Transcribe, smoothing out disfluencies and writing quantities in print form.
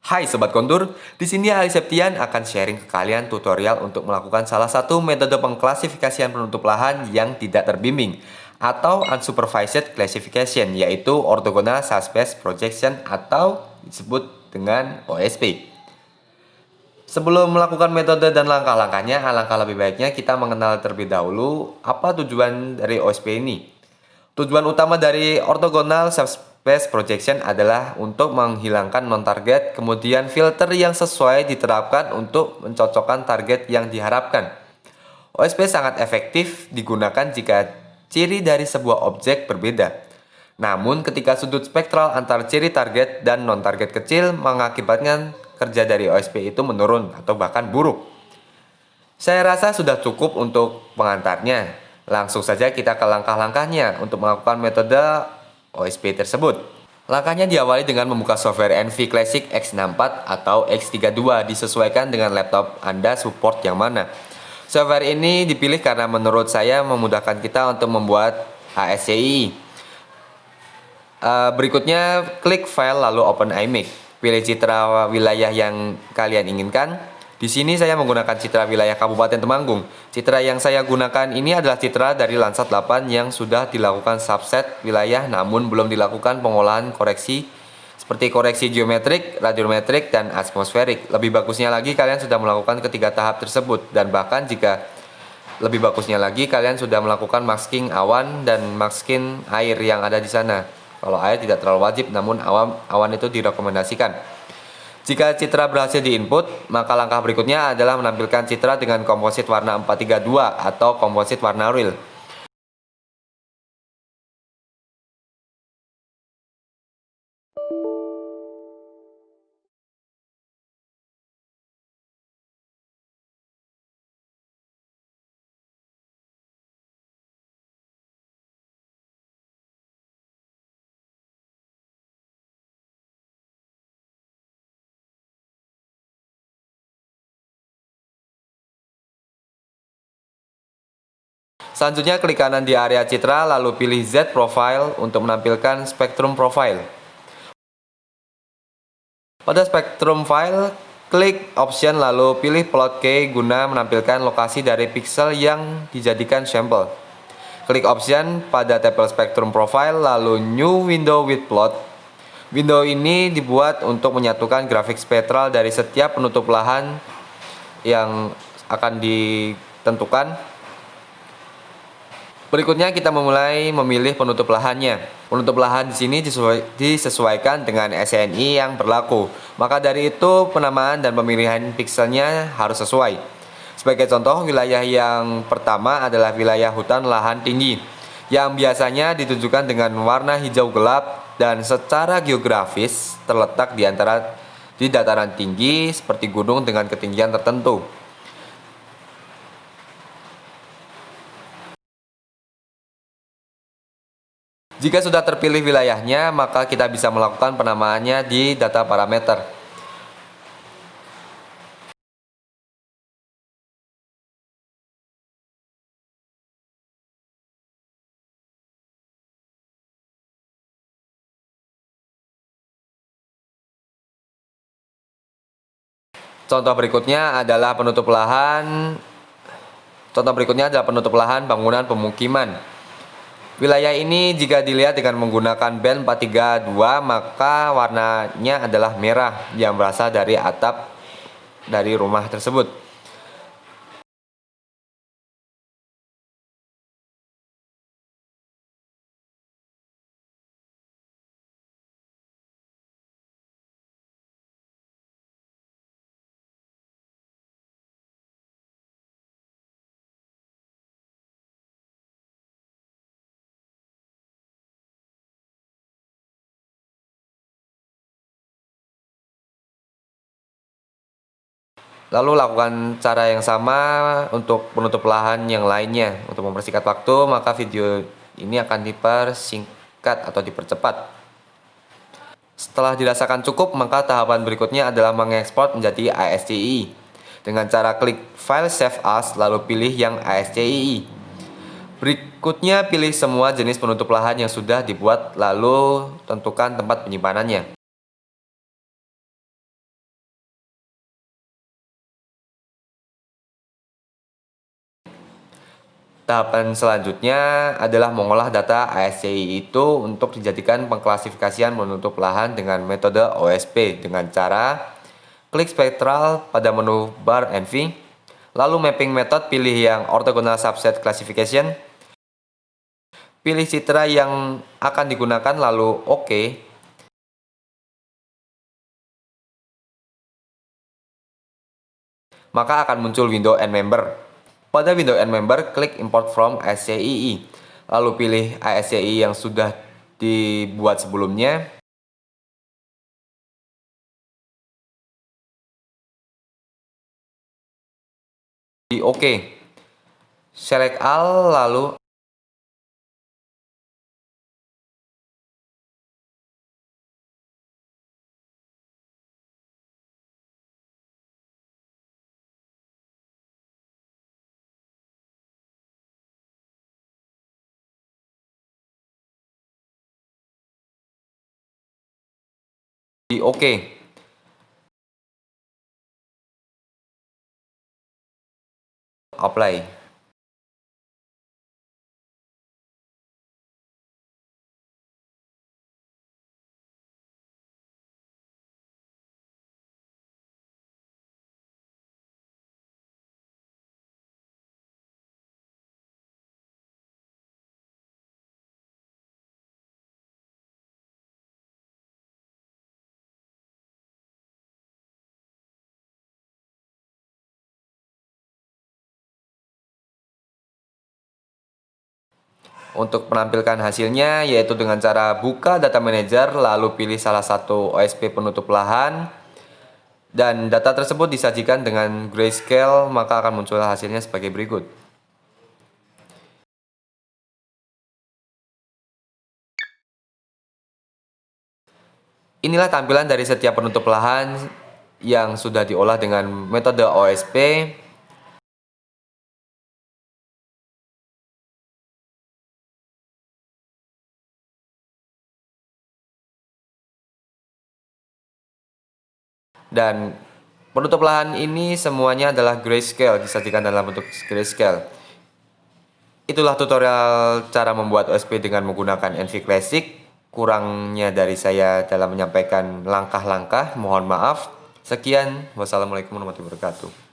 Hai Sobat Kontur, di sini Ali Septian akan sharing ke kalian tutorial untuk melakukan salah satu metode pengklasifikasian penutup lahan yang tidak terbimbing atau unsupervised classification, yaitu orthogonal subspace projection atau disebut dengan OSP. Sebelum melakukan metode dan langkah-langkahnya, alangkah lebih baiknya kita mengenal terlebih dahulu apa tujuan dari OSP ini. Tujuan utama dari orthogonal subspace projection adalah untuk menghilangkan non-target, kemudian filter yang sesuai diterapkan untuk mencocokkan target yang diharapkan. OSP sangat efektif digunakan jika ciri dari sebuah objek berbeda. Namun ketika sudut spektral antar ciri target dan non-target kecil mengakibatkan kerja dari OSP itu menurun atau bahkan buruk. Saya rasa sudah cukup untuk pengantarnya. Langsung saja kita ke langkah-langkahnya untuk melakukan metode OSP tersebut. Langkahnya diawali dengan membuka software NV Classic X64 atau X32 disesuaikan dengan laptop Anda support yang mana. Software ini dipilih karena menurut saya memudahkan kita untuk membuat ASCII. Berikutnya klik file lalu open iMake. Pilih citra wilayah yang kalian inginkan. Di sini saya menggunakan citra wilayah Kabupaten Temanggung. Citra yang saya gunakan ini adalah citra dari Landsat 8 yang sudah dilakukan subset wilayah namun belum dilakukan pengolahan koreksi seperti koreksi geometrik, radiometrik, dan atmosferik. Lebih bagusnya lagi kalian sudah melakukan ketiga tahap tersebut, dan bahkan jika lebih bagusnya lagi kalian sudah melakukan masking awan dan masking air yang ada di sana. Kalau air tidak terlalu wajib, namun awan itu direkomendasikan. Jika citra berhasil diinput, maka langkah berikutnya adalah menampilkan citra dengan komposit warna 432 atau komposit warna real. Selanjutnya klik kanan di area citra lalu pilih Z Profile untuk menampilkan Spectrum Profile. Pada Spectrum File, klik Option lalu pilih Plot Key guna menampilkan lokasi dari pixel yang dijadikan sampel. Klik Option pada tabel Spectrum Profile lalu New Window with Plot. Window ini dibuat untuk menyatukan grafik spektral dari setiap penutup lahan yang akan ditentukan. Berikutnya kita memulai memilih penutup lahannya. Penutup lahan di sini disesuaikan dengan SNI yang berlaku. Maka dari itu penamaan dan pemilihan pixelnya harus sesuai. Sebagai contoh, wilayah yang pertama adalah wilayah hutan lahan tinggi yang biasanya ditunjukkan dengan warna hijau gelap dan secara geografis terletak di dataran tinggi seperti gunung dengan ketinggian tertentu. Jika sudah terpilih wilayahnya, maka kita bisa melakukan penamaannya di data parameter. Contoh berikutnya adalah penutup lahan bangunan pemukiman. Wilayah ini jika dilihat dengan menggunakan band 432, maka warnanya adalah merah yang berasal dari atap dari rumah tersebut. Lalu lakukan cara yang sama untuk penutup lahan yang lainnya. Untuk mempersingkat waktu, maka video ini akan dipersingkat atau dipercepat. Setelah dirasakan cukup, maka tahapan berikutnya adalah mengekspor menjadi ASCII. Dengan cara klik File Save As, lalu pilih yang ASCII. Berikutnya pilih semua jenis penutup lahan yang sudah dibuat, lalu tentukan tempat penyimpanannya. Tahapan selanjutnya adalah mengolah data ASCII itu untuk dijadikan pengklasifikasian penutup lahan dengan metode OSP dengan cara klik spektral pada menu bar NV, lalu mapping method pilih yang orthogonal subset classification, pilih citra yang akan digunakan lalu OK. Maka akan muncul window N-member. Pada window N-member, klik import from ASCII. Lalu pilih ASCII yang sudah dibuat sebelumnya. Di OK. Select all lalu di OK. Apply. Untuk menampilkan hasilnya yaitu dengan cara buka data manager lalu pilih salah satu OSP penutup lahan dan data tersebut disajikan dengan grayscale, maka akan muncul hasilnya sebagai berikut. Inilah tampilan dari setiap penutup lahan yang sudah diolah dengan metode OSP. Dan penutup lahan ini semuanya adalah grayscale, disajikan dalam bentuk grayscale. Itulah tutorial cara membuat OSP dengan menggunakan NV Classic. Kurangnya dari saya dalam menyampaikan langkah-langkah, mohon maaf. Sekian, wassalamualaikum warahmatullahi wabarakatuh.